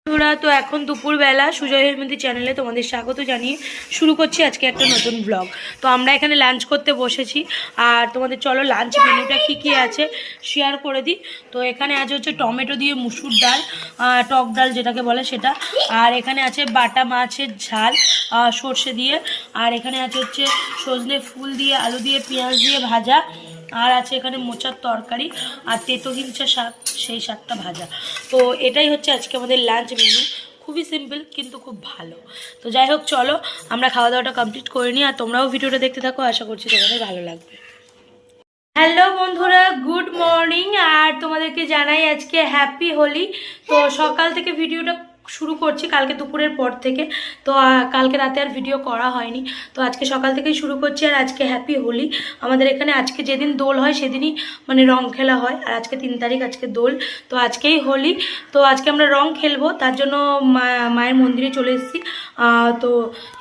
বন্ধুরা, তো এখন দুপুরবেলা সুজয় হেমন্তী চ্যানেলে তোমাদের স্বাগত জানিয়ে শুরু করছি আজকে একটা নতুন ব্লগ। তো আমরা এখানে লাঞ্চ করতে বসেছি, আর তোমাদের চলো লাঞ্চ মেনুটা কি আছে শেয়ার করে দিই। তো এখানে আছে হচ্ছে টমেটো দিয়ে মুসুর ডাল, টক ডাল যেটাকে বলে সেটা, আর এখানে আছে বাটা মাছের ঝাল সর্ষে দিয়ে, আর এখানে আছে হচ্ছে সজনে ফুল দিয়ে আলু দিয়ে পেঁয়াজ দিয়ে ভাজা, আর আছে এখানে মোচার তরকারি আর তেতো হিংচা শাক, সেই শাকটা ভাজা। তো এটাই হচ্ছে আজকে আমাদের লাঞ্চ মেনু, খুবই সিম্পল কিন্তু খুব ভালো। তো যাই হোক, চলো আমরা খাওয়া দাওয়াটা কমপ্লিট করে নিই, আর তোমরাও ভিডিওটা দেখতে থাকো, আশা করছি তোমাদের ভালো লাগবে। হ্যালো বন্ধুরা, গুড মর্নিং। আর তোমাদেরকে জানাই আজকে হ্যাপি হোলি। তো সকাল থেকে ভিডিওটা শুরু করছি, কালকে দুপুরের পর থেকে। তো কালকে রাতে আর ভিডিও করা হয়নি, তো আজকে সকাল থেকেই শুরু করছি। আর আজকে হ্যাপি হোলি। আমাদের এখানে আজকে যেদিন দোল হয় সেদিনই মানে রং খেলা হয়, আর আজকে 3 তারিখ, আজকে দোল, তো আজকেই হোলি। তো আজকে আমরা রং খেলবো, তার জন্য মায়ের মন্দিরে চলে এসেছি। তো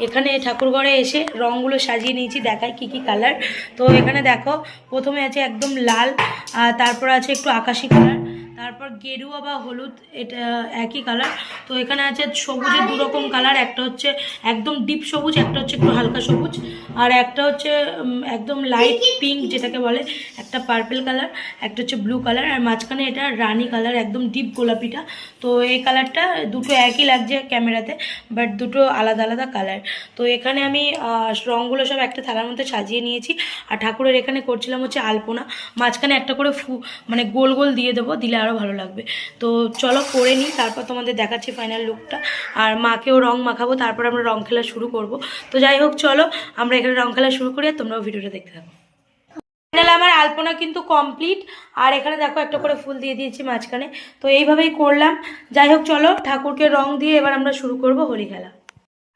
এখানে ঠাকুরঘরে এসে রঙগুলো সাজিয়ে নিয়েছি, দেখায় কি কি কালার। তো এখানে দেখো, প্রথমে আছে একদম লাল, তারপর আছে একটু আকাশি কালার, তারপর গেরুয়া বা হলুদ, এটা একই কালার। তো এখানে আছে সবুজের 2 রকম কালার, একটা হচ্ছে একদম ডিপ সবুজ, একটা হচ্ছে একটু হালকা সবুজ, আর একটা হচ্ছে একদম লাইট পিঙ্ক যেটাকে বলে, একটা পার্পল কালার, একটা হচ্ছে ব্লু কালার, আর মাঝখানে এটা রানি কালার, একদম ডিপ গোলাপিটা। তো এই কালারটা দুটো একই লাগছে ক্যামেরাতে, বাট দুটো আলাদা আলাদা কালার। তো এখানে আমি রঙগুলো সব একটা থালার মধ্যে সাজিয়ে নিয়েছি, আর ঠাকুরের এখানে করছিলাম হচ্ছে আলপনা, মাঝখানে একটা করে মানে গোল গোল দিয়ে দেবো, দিলে আরও ভালো লাগবে। তো চলো করে নিই, তারপর তোমাদের দেখাচ্ছি ফাইনাল লুকটা। আর মাকেও রং মাখাবো, তারপর আমরা রং খেলা শুরু করব। তো যাই হোক, চলো আমরা এখানে রং খেলা শুরু করি, আর তোমরাও ভিডিওটা দেখতে থাকো। ফাইনাল আমার আলপনা কিন্তু কমপ্লিট, আর এখানে দেখো একটা করে ফুল দিয়ে দিয়েছি মাঝখানে। তো এইভাবেই করলাম। যাই হোক, চলো ঠাকুরকে রং দিয়ে এবার আমরা শুরু করব হোলি খেলা।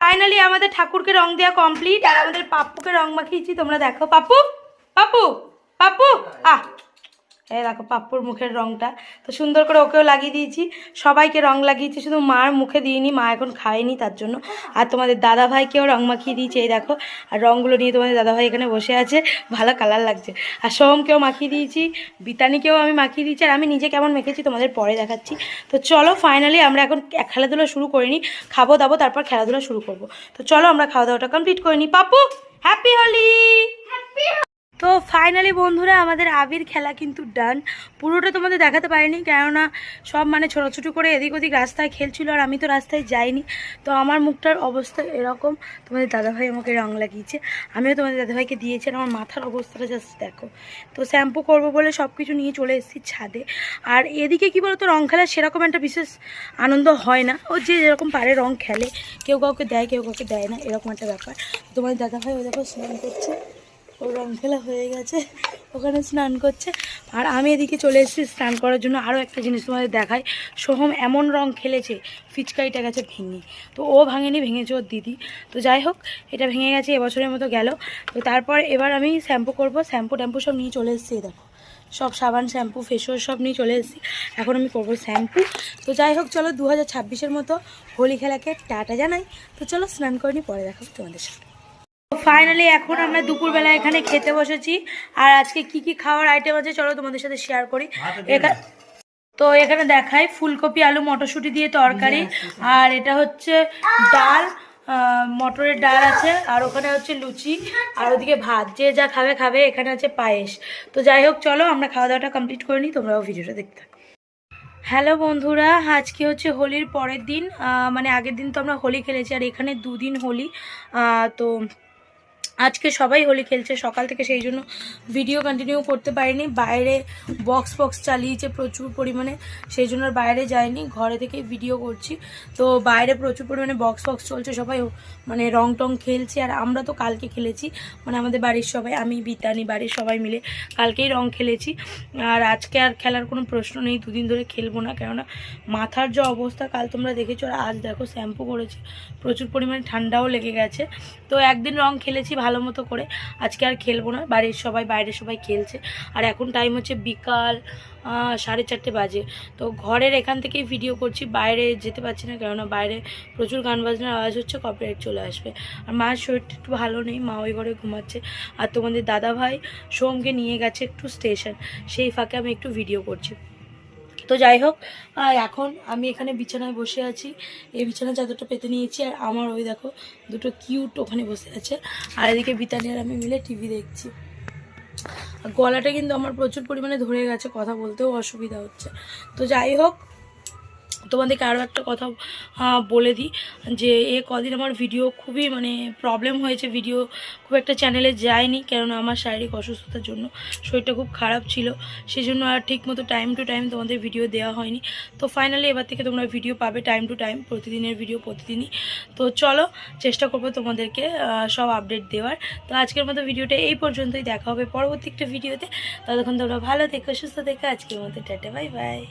ফাইনালি আমাদের ঠাকুরকে রং দেওয়া কমপ্লিট, আর আমাদের পাপ্পুকে রং মাখিয়েছি, তোমরা দেখো। পাপ্পু পাপ্পু পাপ্পু এই দেখো পাপ্পুর মুখের রংটা, তো সুন্দর করে ওকেও লাগিয়ে দিয়েছি, সবাইকে রং লাগিয়েছি, শুধু মার মুখে দিইনি, মা এখন খায়নি তার জন্য। আর তোমাদের দাদা ভাইকেও রং মাখিয়ে দিয়েছি, এই দেখো। আর রঙগুলো নিয়ে তোমাদের দাদা ভাই এখানে বসে আছে, ভালো কালার লাগছে। আর সোমকেও মাখিয়ে দিয়েছি, বিতানিকেও আমি মাখিয়ে দিয়েছি, আর আমি নিজে কেমন মেখেছি তোমাদের পরে দেখাচ্ছি। তো চলো ফাইনালি আমরা এখন খেলাধুলা শুরু করে নিই, খাবো দাবো, তারপর খেলাধুলা শুরু করব। তো চলো আমরা খাওয়া দাওয়াটা কমপ্লিট করে নিই। পাপ্পু হ্যাপি হোলি। তো ফাইনালি বন্ধুরা, আমাদের আবির খেলা কিন্তু ডান। পুরোটা তোমাদের দেখাতে পারিনি, কেননা সব মানে ছোটো করে এদিক ওদিক রাস্তায় খেলছিল, আর আমি তো রাস্তায় যাইনি। তো আমার মুখটার অবস্থা এরকম। তোমাদের দাদাভাই আমাকে রং লাগিয়েছে, আমিও তোমাদের দাদাভাইকে দিয়েছি, আর আমার মাথার অবস্থাটা জাস্ট দেখো। তো শ্যাম্পু করবো বলে সব কিছু নিয়ে চলে এসেছি ছাদে। আর এদিকে কী বলতো, রং খেলার সেরকম একটা বিশেষ আনন্দ হয় না, ও যে যেরকম পারে রং খেলে, কেউ কাউকে দেয় কেউ কাউকে দেয় না, এরকম একটা ব্যাপার। তোমাদের দাদাভাই ও দেখো স্নান করছে, ও রং খেলা হয়ে গেছে, ওখানে স্নান করছে, আর আমি এদিকে চলে এসেছি স্নান করার জন্য। আরও একটা জিনিস তোমাদের দেখায়, সোহম এমন রং খেলেছে, ফিচকারিটা গেছে ভেঙে। তো ও ভাঙেনি, ভেঙেছে ওর দিদি। তো যাই হোক, এটা ভেঙে গেছে, এবছরের মতো গেল। তো তারপর এবার আমি শ্যাম্পু করব, শ্যাম্পু ট্যাম্পু সব নিয়ে চলে এসেছি, দেখো সব সাবান শ্যাম্পু ফেসওয়াশ সব নিয়ে চলে এসেছি। এখন আমি করবো শ্যাম্পু। তো যাই হোক, চলো 2026-এর মতো হোলি খেলাকে টাটা জানাই। তো চলো স্নান করে নিই, পরে দেখাবো তোমাদের সাথে। ফাইনালি এখন আমরা দুপুরবেলা এখানে খেতে বসেছি, আর আজকে কি কি খাওয়ার আইটেম আছে চলো তোমাদের সাথে শেয়ার করি। তো এখানে দেখাই, ফুলকপি আলু মটরশুঁটি দিয়ে তরকারি, আর এটা হচ্ছে ডাল, মটরের ডাল আছে, আর ওখানে হচ্ছে লুচি, আর ওদিকে ভাত, যে যা খাবে খাবে। এখানে আছে পায়েস। তো যাই হোক, চলো আমরা খাওয়া দাওয়াটা কমপ্লিট করে নিই, তোমরাও ভিডিওটা দেখতে থাকো। হ্যালো বন্ধুরা, আজকে হচ্ছে হোলির পরের দিন, মানে আগের দিন তো আমরা হোলি খেলেছি, আর এখানে 2 দিন হোলি। তো আজকে সবাই হোলি খেলছে সকাল থেকে, সেই জন্য ভিডিও কন্টিনিউ করতে পারিনি। বাইরে বক্স চালিয়েছে প্রচুর পরিমাণে, সেই জন্য আর বাইরে যাইনি, ঘরে থেকেই ভিডিও করছি। তো বাইরে প্রচুর পরিমাণে বক্স চলছে, সবাই মানে রং টং খেলছে। আর আমরা তো কালকে খেলেছি, মানে আমাদের বাড়ির সবাই, আমি বিতানি বাড়ির সবাই মিলে কালকেই রং খেলেছি। আর আজকে আর খেলার কোনো প্রশ্ন নেই, 2 দিন ধরে খেলবো না, কেননা মাথার যে অবস্থা কাল তোমরা দেখেছো, আর আজ দেখো শ্যাম্পু করেছি, প্রচুর পরিমাণে ঠান্ডাও লেগে গেছে। তো একদিন রং খেলেছি ভালো মতো করে, আজকে আর খেলবো না, বাড়ির সবাই বাইরে সবাই খেলছে। আর এখন টাইম হচ্ছে বিকাল 4:30 বাজে। তো ঘরের এখান থেকেই ভিডিও করছি, বাইরে যেতে পারছি না, কেননা বাইরে প্রচুর গান বাজনার আওয়াজ হচ্ছে, কপিরাইট চলে আসবে। আর মার শরীরটা একটু ভালো নেই, মা ওই ঘরে ঘুমাচ্ছে। আর তোমাদের দাদা ভাই সোমকে নিয়ে গেছে একটু স্টেশন, সেই ফাঁকে আমি একটু ভিডিও করছি। তো যাই হোক, এখন আমি এখানে বিছানায় বসে আছি, এই বিছানার চাদরটা পেতে নিয়েছি, আর আমার ওই দেখো দুটো কিউট ওখানে বসে আছে, আর এদিকে বিতানি আর আমি মিলে টিভি দেখছি। গলাটা কিন্তু আমার প্রচুর পরিমাণে ধরে গেছে, কথা বলতেও অসুবিধা হচ্ছে। তো যাই হোক, তোমাদেরকে আরও একটা কথা বলে দিই যে কদিন আমার ভিডিও খুবই মানে প্রবলেম হয়েছে, ভিডিও খুব একটা চ্যানেলে যায়নি, কেননা আমার শারীরিক অসুস্থতার জন্য শরীরটা খুব খারাপ ছিল, সেই জন্য আর ঠিকমতো টাইম টু টাইম তোমাদের ভিডিও দেওয়া হয়নি। তো ফাইনালি এবার থেকে তোমরা ভিডিও পাবে টাইম টু টাইম, প্রতিদিনের ভিডিও প্রতিদিনই। তো চলো, চেষ্টা করবো তোমাদেরকে সব আপডেট দেওয়ার। তো আজকের মতো ভিডিওটা এই পর্যন্তই, দেখা হবে পরবর্তী একটা ভিডিওতে। ততক্ষণ তোমরা ভালো থেকো, সুস্থ থেকো। আজকের মতো টাটা, বাই বাই।